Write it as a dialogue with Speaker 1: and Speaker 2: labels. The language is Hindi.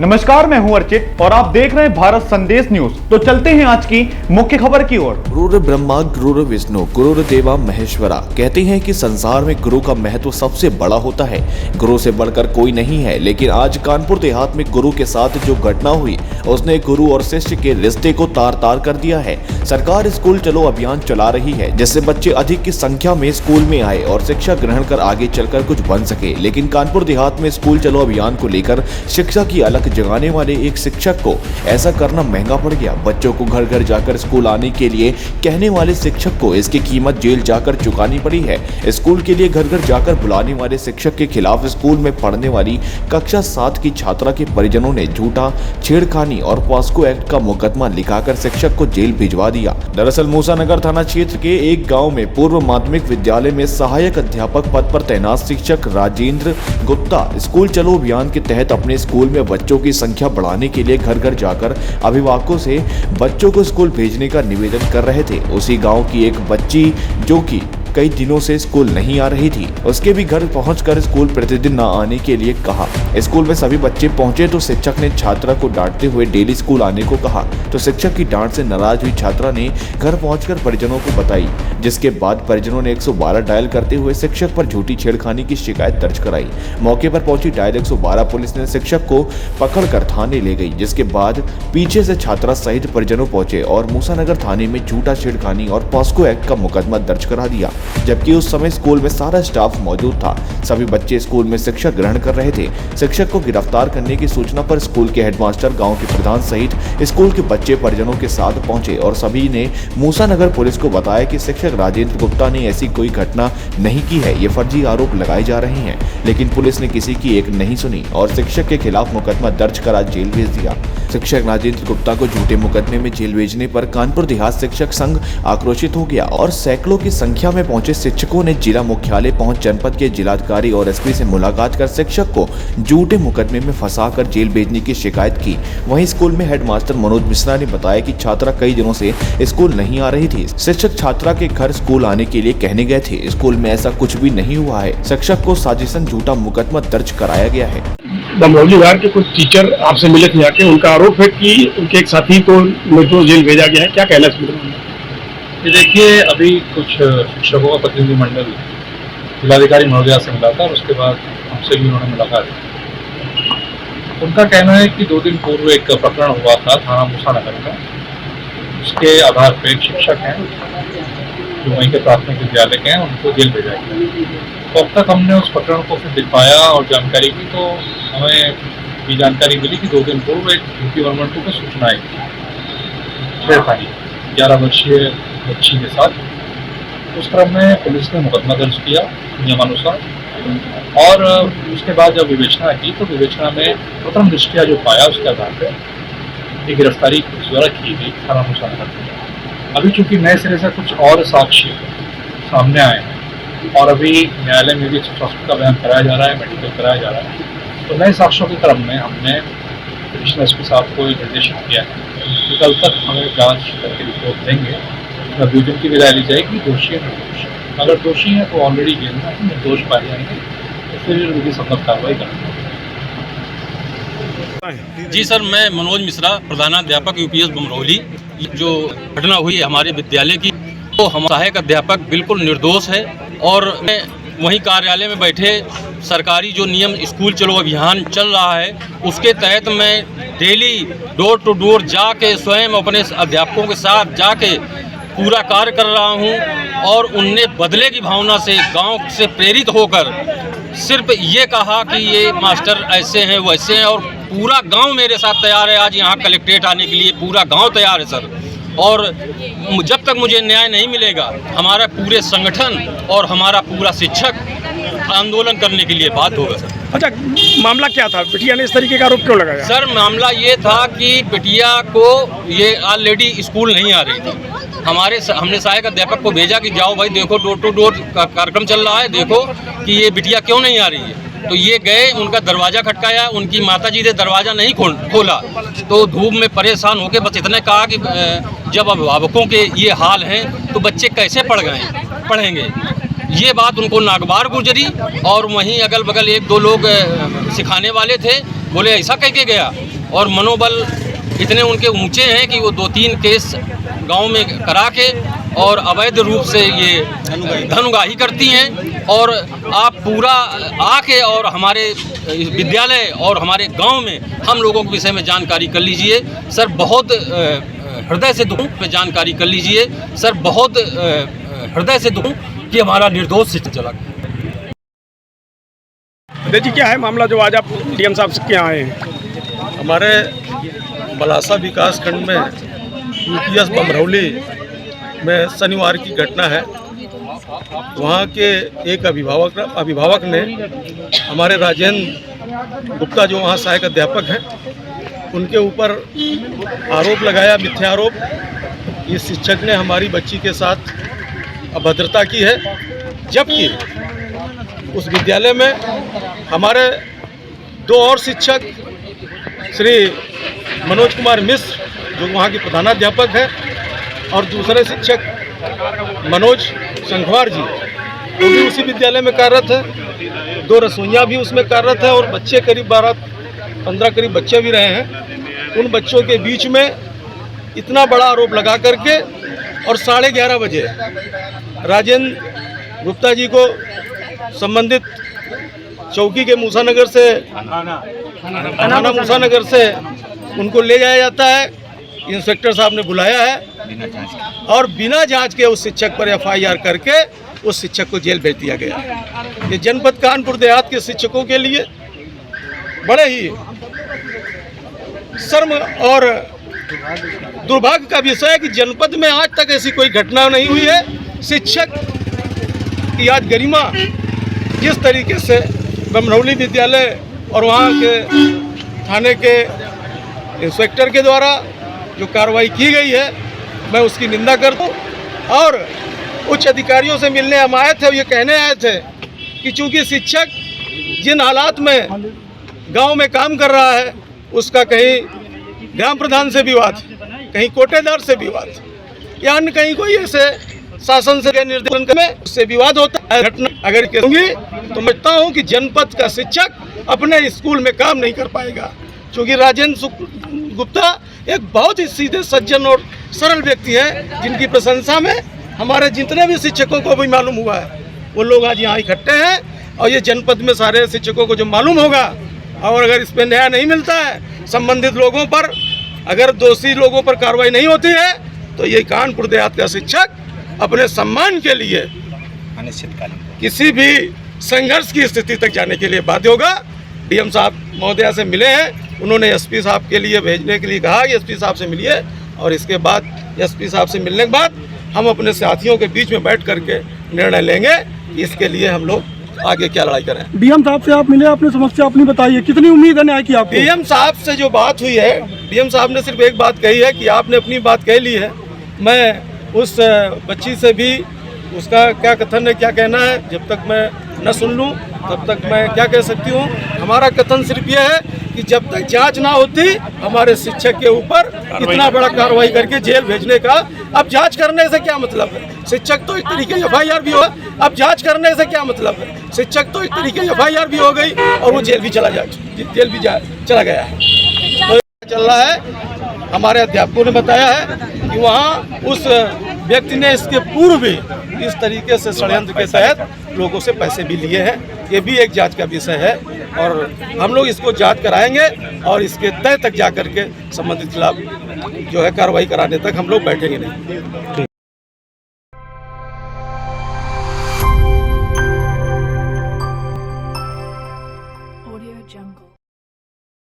Speaker 1: नमस्कार, मैं हूं अर्चित और आप देख रहे हैं भारत संदेश न्यूज। तो चलते हैं आज की मुख्य खबर की ओर।
Speaker 2: गुरुर ब्रह्मा गुरुर विष्णु गुरुर देवा महेश्वरा। कहते हैं कि संसार में गुरु का महत्व सबसे बड़ा होता है। गुरु से बढ़कर कोई नहीं है, लेकिन आज कानपुर देहात में गुरु के साथ जो घटना हुई उसने गुरु और शिष्य के रिश्ते को तार तार कर दिया है। सरकार स्कूल चलो अभियान चला रही है, जिससे बच्चे अधिक की संख्या में स्कूल में आए और शिक्षा ग्रहण कर आगे चलकर कुछ बन सके। लेकिन कानपुर देहात में स्कूल चलो अभियान को लेकर शिक्षा की अलग जगाने वाले एक शिक्षक को ऐसा करना महंगा पड़ गया। बच्चों को घर घर जाकर स्कूल आने के लिए कहने वाले शिक्षक को इसकी कीमत जेल जाकर चुकानी पड़ी है। स्कूल के लिए घर घर जाकर बुलाने वाले शिक्षक के खिलाफ स्कूल में पढ़ने वाली कक्षा 7 की छात्रा के परिजनों ने झूठा छेड़खानी और पॉस्को एक्ट का मुकदमा लिखाकर शिक्षक को जेल भिजवा दिया। दरअसल मूसानगर थाना क्षेत्र के एक गाँव में पूर्व माध्यमिक विद्यालय में सहायक अध्यापक पद पर तैनात शिक्षक राजेंद्र गुप्ता स्कूल चलो अभियान के तहत अपने स्कूल में बच्चों की संख्या बढ़ाने के लिए घर घर जाकर अभिभावकों से बच्चों को स्कूल भेजने का निवेदन कर रहे थे। उसी गांव की एक बच्ची जो कि कई दिनों से स्कूल नहीं आ रही थी, उसके भी घर पहुंचकर स्कूल प्रतिदिन न आने के लिए कहा। स्कूल में सभी बच्चे पहुंचे तो शिक्षक ने छात्रा को डांटते हुए डेली स्कूल आने को कहा, तो शिक्षक की डांट से नाराज हुई छात्रा ने घर पहुंचकर परिजनों को बताई, जिसके बाद परिजनों ने 112 डायल करते हुए शिक्षक पर झूठी छेड़खानी की शिकायत दर्ज कराई। मौके पर पहुंची डायल 112 पुलिस ने शिक्षक को पकड़कर थाने ले गई, जिसके बाद पीछे से छात्रा सहित परिजनों पहुंचे और मूसानगर थाने में झूठा छेड़खानी और पॉस्को एक्ट का मुकदमा दर्ज करा दिया। जबकि उस समय स्कूल में सारा स्टाफ मौजूद था। सभी बच्चे स्कूल में शिक्षा ग्रहण कर रहे थे। शिक्षक को गिरफ्तार करने की सूचना पर स्कूल के हेडमास्टर, गांव के प्रधान सहित स्कूल के बच्चे परिजनों के साथ पहुंचे और सभी ने मूसानगर पुलिस को बताया कि शिक्षक राजेंद्र गुप्ता ने ऐसी कोई घटना नहीं की है, ये फर्जी आरोप लगाए जा रहे हैं। लेकिन पुलिस ने किसी की एक नहीं सुनी और शिक्षक के खिलाफ मुकदमा दर्ज करा जेल भेज दिया। शिक्षक राजेंद्र गुप्ता को झूठे मुकदमे में जेल भेजने पर कानपुर देहात शिक्षक संघ आक्रोशित हो गया और सैकड़ों की संख्या में पहुंचे शिक्षकों ने जिला मुख्यालय पहुंच जनपद के जिलाधिकारी और एसपी से मुलाकात कर शिक्षक को झूठे मुकदमे में फंसाकर जेल भेजने की शिकायत की। वहीं स्कूल में हेडमास्टर मनोज मिश्रा ने बताया कि छात्रा कई दिनों से स्कूल नहीं आ रही थी। शिक्षक छात्रा के घर स्कूल आने के लिए कहने गए थे। स्कूल में ऐसा कुछ भी नहीं हुआ है। शिक्षक को साजिशन झूठा मुकदमा दर्ज कराया गया है।
Speaker 3: बमरौली विहार के कुछ टीचर आपसे मिले थे जाके, उनका आरोप है कि उनके एक साथी को मजदूर जेल भेजा गया है, क्या कहना है?
Speaker 4: देखिए, अभी कुछ शिक्षकों का प्रतिनिधिमंडल जिलाधिकारी महोदया से मिला था और उसके बाद हमसे भी उन्होंने मुलाकात की। उनका कहना है कि 2 दिन पूर्व एक प्रकरण हुआ था थाना मूसानगर का। उसके आधार पर एक शिक्षक हैं जो वहीं के प्राथमिक विद्यालय के हैं, उनको जेल भेजा गया। तो अब तक हमने उस प्रकरण को फिर दिखाया और जानकारी की, तो हमें ये जानकारी मिली कि 2 दिन पूर्व एक यूपी वर्मंटू को सूचना आई छेड़खानी 11 वर्षीय बच्ची के साथ। उस क्रम में पुलिस ने मुकदमा दर्ज किया नियमानुसार और उसके बाद जब विवेचना की तो विवेचना में प्रथम दृष्टया जो पाया उसके आधार पर एक गिरफ्तारी पुलिस द्वारा की गई थाना मूसानगर में। अभी चूंकि नए सिरे से कुछ और साक्ष्य सामने आए हैं और अभी न्यायालय में भी स्वास्थ्य का बयान कराया जा रहा है, मेडिकल कराया जा रहा है, तो नए साक्ष्यों के क्रम में हमने एडिशनल एसपी साहब को निर्देशित किया है कि कल तक हमें जांच करके रिपोर्ट देंगे, अभियोजन की विदाई ली जाएगी, दोषी है निर्दोष। अगर दोषी है तो ऑलरेडी जेल में, निर्दोष पाए जाएंगे तो फिर विधि सम्मत कार्रवाई करेंगे।
Speaker 5: जी सर, मैं मनोज मिश्रा, प्रधानाध्यापक यूपीएस बमरौली। जो घटना हुई हमारे विद्यालय की, तो हम सहायक अध्यापक बिल्कुल निर्दोष है और मैं वहीं कार्यालय में बैठे सरकारी जो नियम स्कूल चलो अभियान चल रहा है उसके तहत मैं डेली डोर टू डोर जाके स्वयं अपने अध्यापकों के साथ जाके पूरा कार्य कर रहा हूं और उनने बदले की भावना से गांव से प्रेरित होकर सिर्फ ये कहा कि ये मास्टर ऐसे हैं वैसे हैं और पूरा गांव मेरे साथ तैयार है। आज यहाँ कलेक्ट्रेट आने के लिए पूरा गांव तैयार है सर, और जब तक मुझे न्याय नहीं मिलेगा हमारा पूरे संगठन और हमारा पूरा शिक्षक आंदोलन करने के लिए बाध्य होगा सर।
Speaker 3: अच्छा, मामला क्या था? बिटिया ने इस तरीके का आरोप क्यों लगाया?
Speaker 5: सर, मामला ये था कि बिटिया को ये ऑलरेडी स्कूल नहीं आ रही थी। हमने सहायक अध्यापक को भेजा कि जाओ भाई देखो, डोर टू डोर कार्यक्रम चल रहा है, देखो कि ये बिटिया क्यों नहीं आ रही है। तो ये गए, उनका दरवाज़ा खटकाया, उनकी माताजी ने दरवाज़ा नहीं खोला, तो धूप में परेशान होकर बस इतने कहा कि जब अभिभावकों के ये हाल हैं तो बच्चे कैसे पढ़ेंगे। ये बात उनको नागवार गुजरी और वहीं अगल बगल 1-2 लोग सिखाने वाले थे, बोले ऐसा कह के गया और मनोबल इतने उनके ऊंचे हैं कि वो 2-3 केस गांव में करा के और अवैध रूप से ये धनुगाही करती हैं। और आप पूरा आके और हमारे विद्यालय और हमारे गांव में हम लोगों के विषय में जानकारी कर लीजिए सर। बहुत हृदय से दुख में जानकारी कर लीजिए सर। बहुत हृदय से दुख कि हमारा निर्दोष शिक्षक चला गया।
Speaker 3: देखिए क्या है मामला जो आज आप डीएम साहब से क्या आए हैं?
Speaker 6: हमारे बलासा विकास खंड में यूपीएस बमरौली में शनिवार की घटना है। वहाँ के एक अभिभावक ने हमारे राजेंद्र गुप्ता जो वहाँ सहायक अध्यापक हैं उनके ऊपर आरोप लगाया, मिथ्या आरोप। इस शिक्षक ने हमारी बच्ची के साथ अभद्रता की है, जबकि उस विद्यालय में हमारे 2 और शिक्षक श्री मनोज कुमार मिश्र जो वहाँ के प्रधानाध्यापक हैं और दूसरे शिक्षक मनोज संघवार जी वो भी उसी विद्यालय में कार्यरत है। 2 रसोइयाँ भी उसमें कार्यरत है और बच्चे करीब 12-15 करीब बच्चे भी रहे हैं। उन बच्चों के बीच में इतना बड़ा आरोप लगा करके और 11:30 बजे राजेंद्र गुप्ता जी को संबंधित चौकी के मूसानगर से थाना मूसानगर से उनको ले जाया जाता है। इंस्पेक्टर साहब ने बुलाया है और बिना जांच के उस शिक्षक पर एफआईआर करके उस शिक्षक को जेल भेज दिया गया। ये जनपद कानपुर देहात के शिक्षकों के लिए बड़े ही शर्म और दुर्भाग्य का विषय है कि जनपद में आज तक ऐसी कोई घटना नहीं हुई है। शिक्षक की आज गरिमा जिस तरीके से बमरौली विद्यालय और वहाँ के थाने के इंस्पेक्टर के द्वारा जो कार्रवाई की गई है मैं उसकी निंदा करता हूँ। और उच्च अधिकारियों से मिलने हम आए थे, ये कहने आए थे कि चूंकि शिक्षक जिन हालात में गांव में काम कर रहा है उसका कहीं ग्राम प्रधान से विवाद, कहीं कोटेदार से विवाद या अन्य कहीं कोई ऐसे शासन से निर्देशन में उससे विवाद होता है। घटना अगर कहूँगी तो मैं समझता हूँ कि जनपद का शिक्षक अपने स्कूल में काम नहीं कर पाएगा, क्योंकि राजेंद्र गुप्ता एक बहुत ही सीधे सज्जन और सरल व्यक्ति है जिनकी प्रशंसा में हमारे जितने भी शिक्षकों को भी मालूम हुआ है वो लोग आज यहाँ इकट्ठे हैं। और ये जनपद में सारे शिक्षकों को जो मालूम होगा और अगर इस पर न्याय नहीं मिलता है, संबंधित लोगों पर अगर दोषी लोगों पर कार्रवाई नहीं होती है तो ये कानपुर देहात का शिक्षक अपने सम्मान के लिए अनिश्चितकालीन किसी भी संघर्ष की स्थिति तक जाने के लिए बाध्य होगा। डीएम साहब महोदया से मिले हैं, उन्होंने एसपी साहब के लिए भेजने के लिए कहा कि एसपी साहब से मिलिए और इसके बाद एसपी साहब से मिलने के बाद हम अपने साथियों के बीच में बैठ करके निर्णय लेंगे इसके लिए हम लोग आगे क्या लड़ाई करें।
Speaker 7: डीएम साहब से आप मिले, अपनी समस्या अपनी बताइए, कितनी उम्मीद है न्याय की आपको?
Speaker 6: डीएम साहब से जो बात हुई है, डीएम साहब ने सिर्फ एक बात कही है कि आपने अपनी बात कह ली है। मैं उस बच्ची से भी उसका क्या कथन है, क्या कहना है, जब तक मैं न सुन लूं तब तक मैं क्या कह सकती हूं। हमारा कथन सिर्फ यह है कि जब तक जांच ना होती हमारे शिक्षक के ऊपर इतना बड़ा कार्रवाई करके जेल भेजने का, अब जांच करने से क्या मतलब है? शिक्षक तो एक तरीके एफआईआर भी हो, अब जांच करने से क्या मतलब है? शिक्षक तो एक तरीके एफआईआर भी हो गई और वो जेल भी चला चला गया है। तो चल रहा है, हमारे अध्यापकों ने बताया है कि वहाँ उस व्यक्ति ने इसके पूर्व भी इस तरीके से षड्यंत्र के तहत लोगों से पैसे भी लिए हैं। ये भी एक जांच का विषय है और हम लोग इसको जांच कराएंगे और इसके तय तक जा करके संबंधित खिलाफ जो है कार्रवाई कराने तक हम लोग बैठेंगे नहीं।